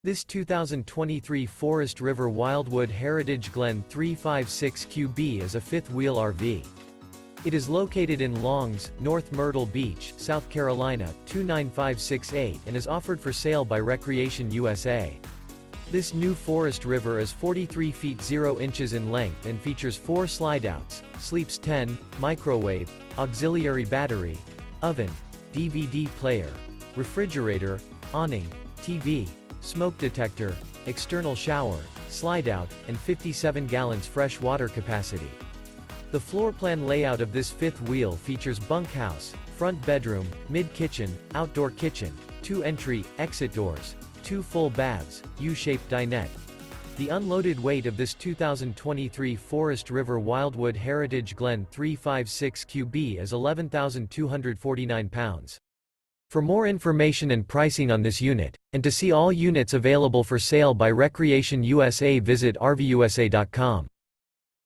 This 2023 Forest River Wildwood Heritage Glen 356QB is a fifth-wheel RV. It is located in Longs, North Myrtle Beach, South Carolina, 29568 and is offered for sale by Recreation USA. This new Forest River is 43 feet 0 inches in length and features 4 slideouts, sleeps 10, microwave, auxiliary battery, oven, DVD player, refrigerator, awning, TV, smoke detector, external shower, slideout, and 57 gallons fresh water capacity. The floor plan layout of this fifth wheel features bunkhouse, front bedroom, mid-kitchen, outdoor kitchen, 2 entry, exit doors, 2 full baths, U-shaped dinette. The unloaded weight of this 2023 Forest River Wildwood Heritage Glen 356QB is 11,249 pounds. For more information and pricing on this unit, and to see all units available for sale by Recreation USA, visit RVUSA.com.